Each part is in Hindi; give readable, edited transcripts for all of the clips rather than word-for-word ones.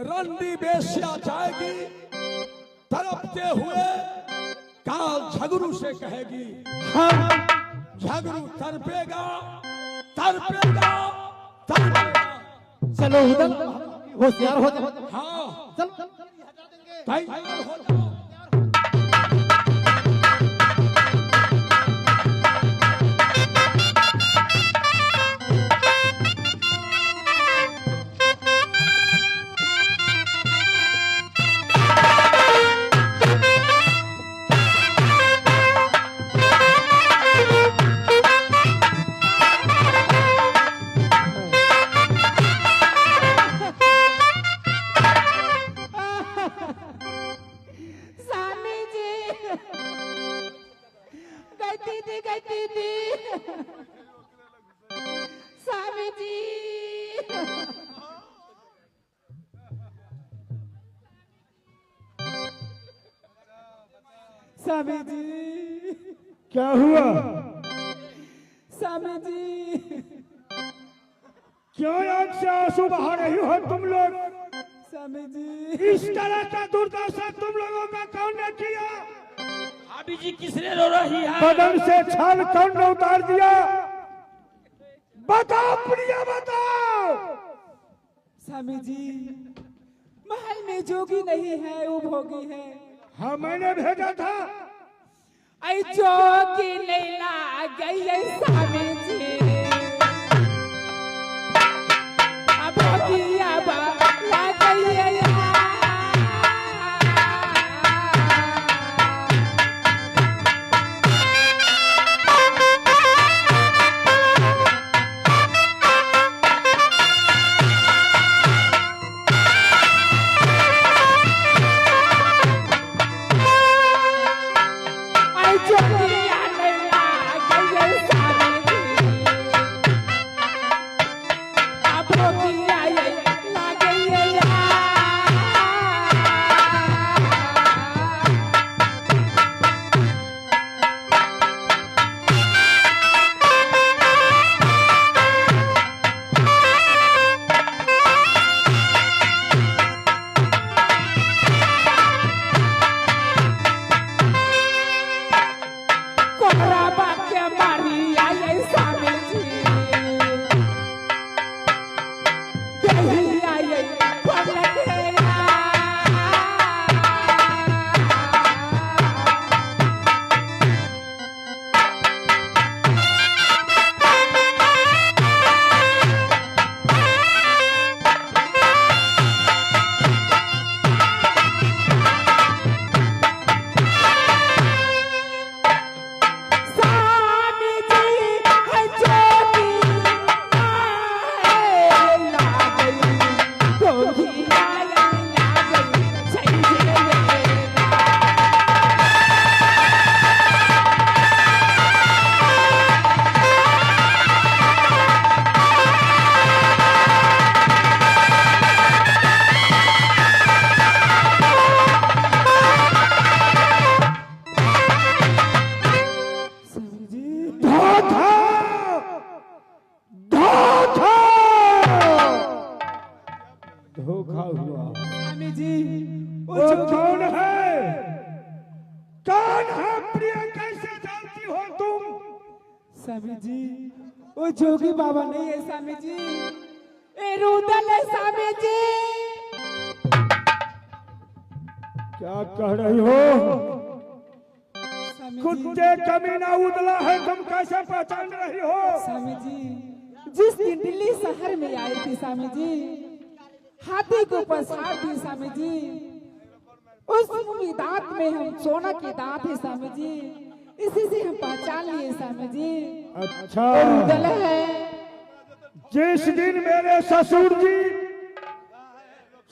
रंडी बेस्या जाएगी तड़पते हुए काल झगड़ू से कहेगी हम झगड़ू तड़पेगा तड़पेगा तड़पेगा। चलो उधर होशियार हो जाओ। हाँ चल तैयार हो जाओ। स्वामी जी क्या हुआ? स्वामी जी क्यों आंख से आंसू बहा रही हो तुम लोग? स्वामी जी इस तरह का दुर्दशा तुम लोगों का कौन ने किया? भाभी जी किसने रो रही है? बदन से छाल कौन ने उतार दिया? बताओ प्रिया बताओ। स्वामी जी महल में जोगी नहीं है उपभोगी है। हाँ मैंने भेजा था। आई जोगी नहीं ला गई है स्वामी जी। अब भोगी अब ला गई है धोखा हुआ। स्वामी जी वो कौन है? कौन है प्रिया? कैसे जानती हो तुम? स्वामी जी वो जोगी बाबा नहीं है स्वामी जी, ए रुदल है स्वामी जी। क्या कह रही हो? स्वामी जी कुत्ते कमीना उदला है, तुम कैसे पहचान रही हो? स्वामी जी जिस दिन दिल्ली शहर में आई थी स्वामी जी, हाथी को पसार दी स्वामी जी, उसकी दांत में हम सोना की दांत है स्वामी जी, इसी से हम पहचान लिए स्वामी जी। अच्छा रुदल है। जिस दिन मेरे ससुर जी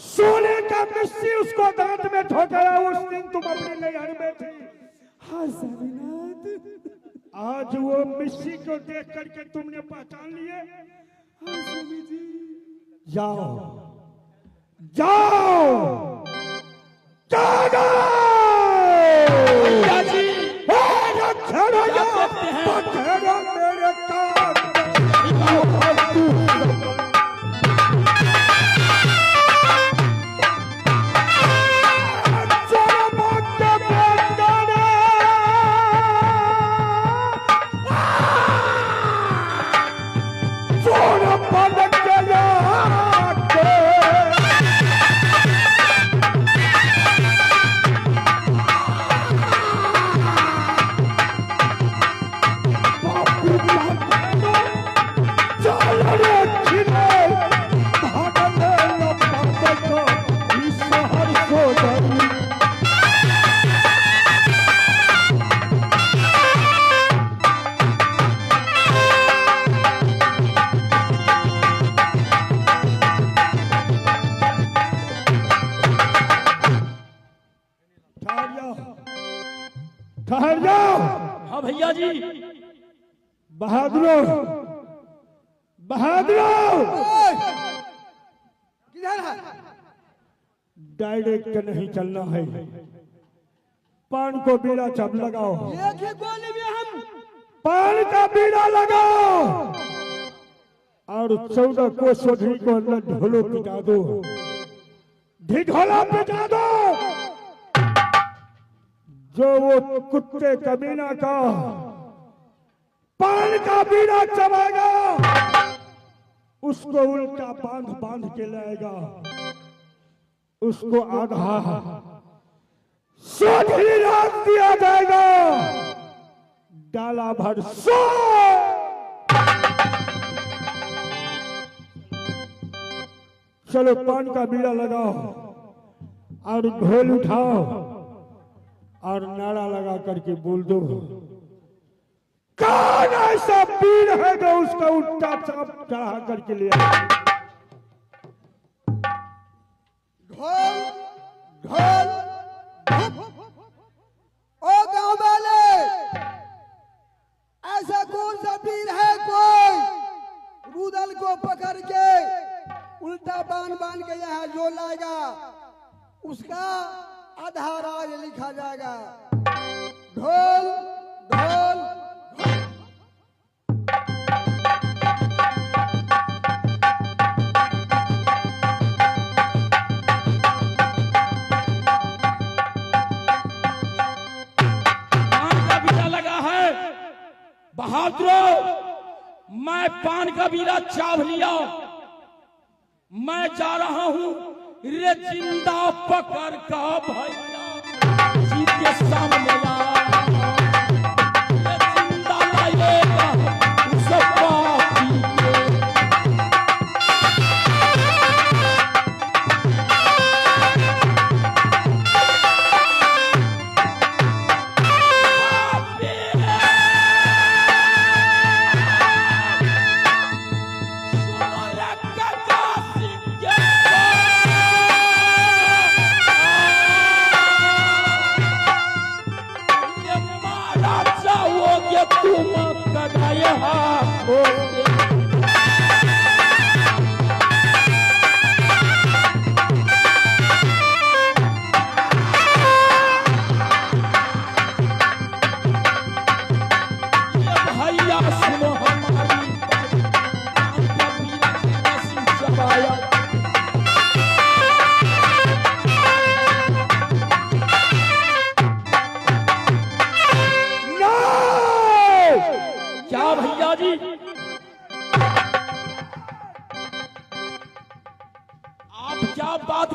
सोने का मिस्सी उसको दांत में ठोकरा उस दिन तुम अपने नैहर में थी। हाँ स्वामीनाथ। आज वो मिस्सी को देख करके तुमने पहचान लिए। हाँ स्वामी जी। जाओ जाओ जाओ भैया जी ठहरो जाओ, ठहरो मेरे कान ठहर जाओ। हाँ भैया जी। बहादुरों बहादुरों किधर है? डायरेक्ट नहीं चलना है, पान को बीड़ा चब लगाओ। एक ही गोली में हम पान का बीड़ा लगाओ और 14 को सोधरी को अंदर ढोलो पिटा दो, ढिढोला पिटा दो। जो वो कुत्ते कमीना का पान का बीड़ा चबाएगा उसको उल्टा बांध बांध के लाएगा, उसको आधा सोधरी रात दिया जाएगा, डाला भर सो। चलो पान का बीड़ा लगाओ और ढोल उठाओ और नारा लगा करके बोल दो, कौन ऐसा पीर है जो उसका उल्टा चाप चढ़ा करके ले आए। ढोल ढोल ओ गांव वाले, ऐसा कौन सा पीर है कोई रूदल को पकड़ के उल्टा बांध बांध के यहाँ जो लाएगा उसका आधा राज लिखा जाएगा। ढोल ढोल बहादुरों, मैं पान का बीड़ा चाव लिया, मैं जा रहा हूँ रे जिंदा पकड़ का भैया सीधे सामने ला, रे जिंदा लाएगा उसे पापी के।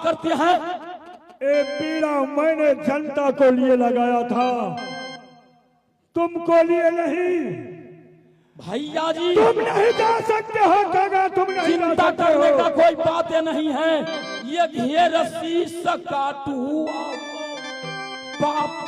करते हैं। ए बीड़ा मैंने जनता को लिए लगाया था, तुमको लिए नहीं। भैया जी तुम नहीं जा सकते हो कागा, तुम नहीं जा चिंता सकते करने हो। का कोई बात नहीं है। ये घेर शीश काटू बाप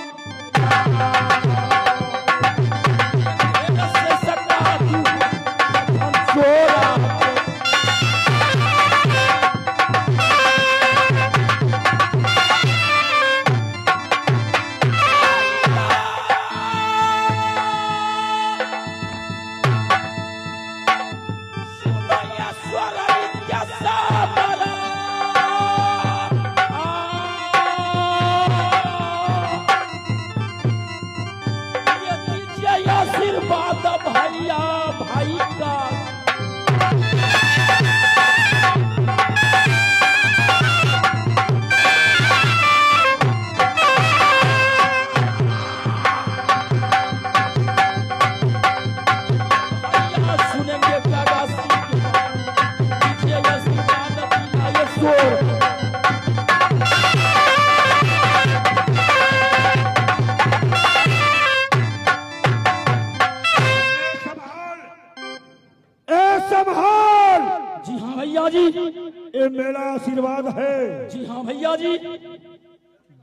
ये मेरा आशीर्वाद है। जी हाँ भैया जी।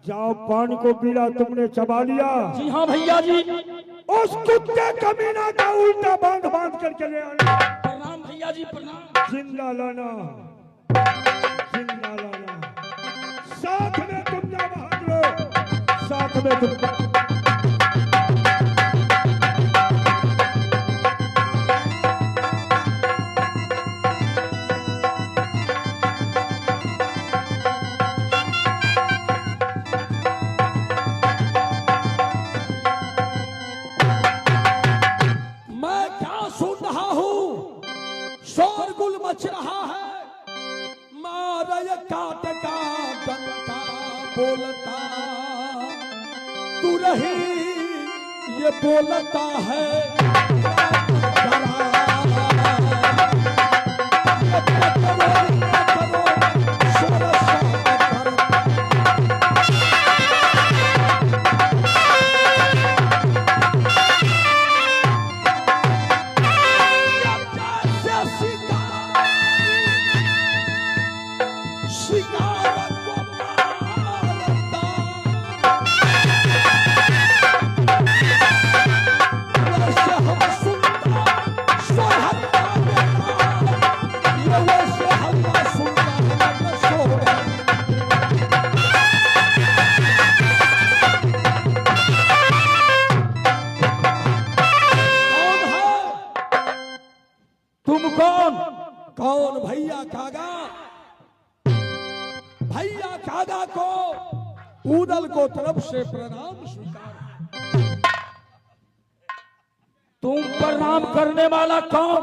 जाओ, पान को बीड़ा तुमने चबा लिया। जी हाँ भैया जी। उस कुत्ते कमीना का उल्टा बांध बांध करके ले आना। प्रणाम भैया जी, प्रणाम। जिंदा लाना, जिंदा लाना। साथ में तुम जा बहादुर, साथ में तुम। शोरगुल मच रहा है, मारा काट का डंका बोलता, तू रही ये बोलता है। कौन? भैया कागा। भैया कागा को ऊदल को तरफ से प्रणाम स्वीकार। तुम प्रणाम करने वाला कौन?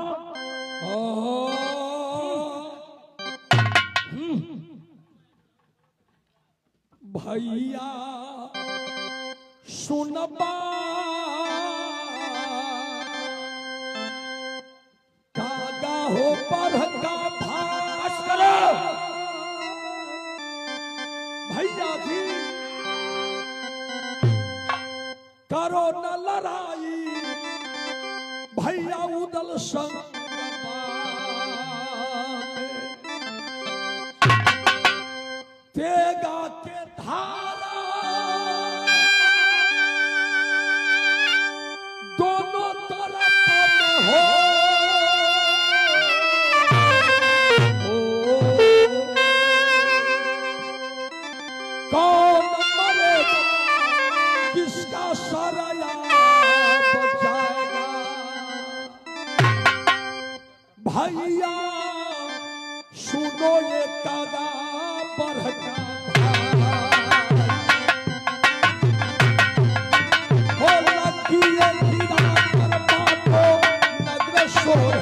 भैया सुनबा कागा हो पर का भाष करो। भैया जी करो न लड़ाई, भैया उदल संग तेगा के धारा दोनों तरफ में हो। कौन मरेगा किसका सराया बचाएगा। भैया सुनो ये कागा बढ़ का हो लगी ये हीरा पर बातो नगर शोर।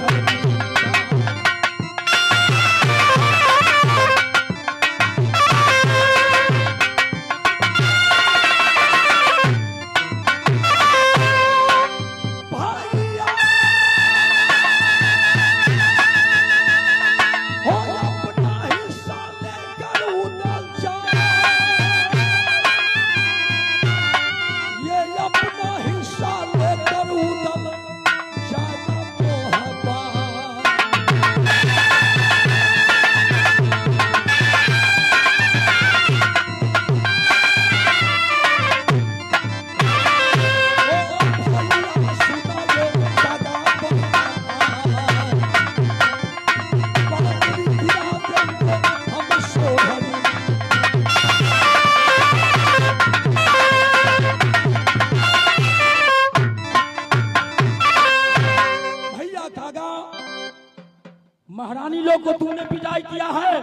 महारानी लोग को तूने विदाई किया है,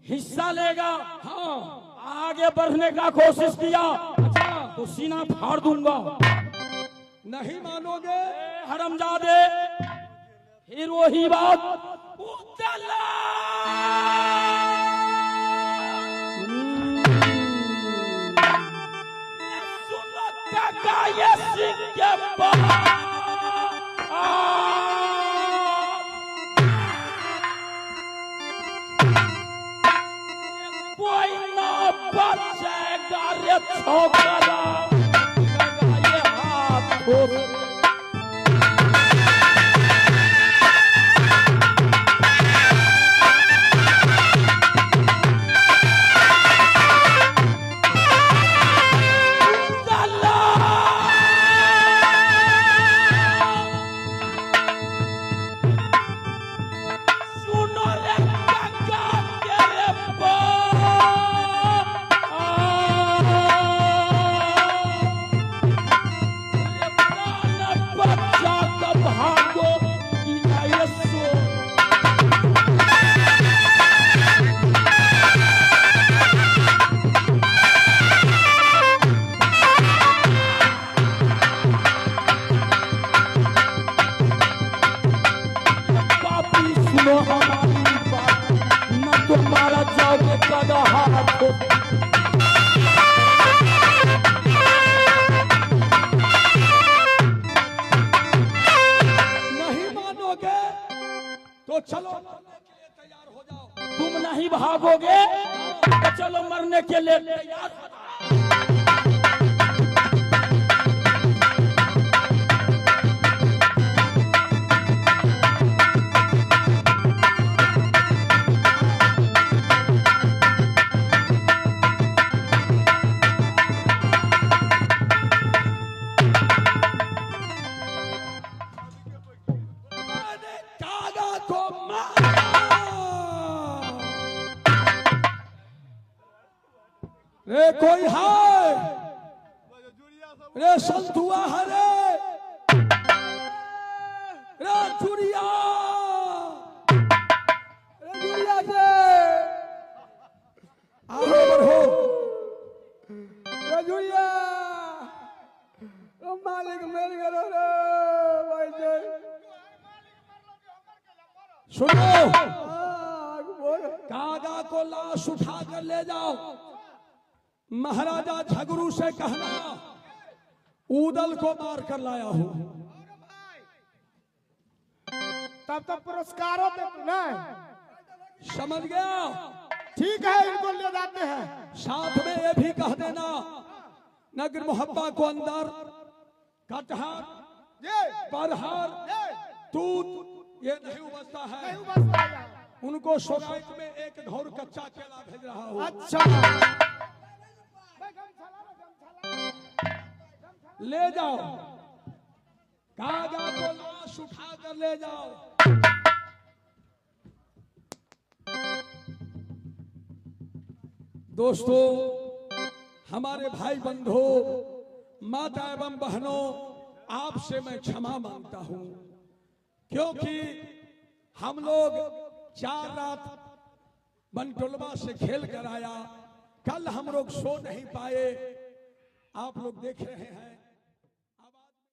हिस्सा लेगा। हाँ, आगे बढ़ने का कोशिश किया। अच्छा, तो सीना फाड़ दूंगा। नहीं मानोगे हरामजादे। फिर वही बात कोई ना बचेगा रे छोकरा। ये हाथ भागोगे तो चलो मरने के लिए तैयार हो जाओ। रे कोई है रे संतुआ है रे चुरिया जुड़िया से आगे बढ़ो जुड़िया मालिक मेरे करो रे भाई जय सुनो बोल कागा को लाश उठा कर ले जाओ। महाराजा झगड़ू से कहना ऊदल को मार कर लाया हूं। तब तो पुरस्कारों पे ना समझ गया? ठीक है, इनको ले जाते हैं। साथ में ये भी कह देना नगर मुहब्बा को अंदर कटहर परहर तूत ये नहीं उबसता है। उनको सोगाइत में एक घौर कच्चा केला भेज रहा हूँ। अच्छा, ले जाओ कागा को लाश उठा कर ले जाओ। दोस्तों, हमारे भाई बंधु, माता एवं बहनों, आपसे मैं क्षमा मांगता हूं, क्योंकि हम लोग 4 रात बनटोलवा से खेल कर आया। कल हम लोग सो नहीं पाए। आप लोग देख रहे हैं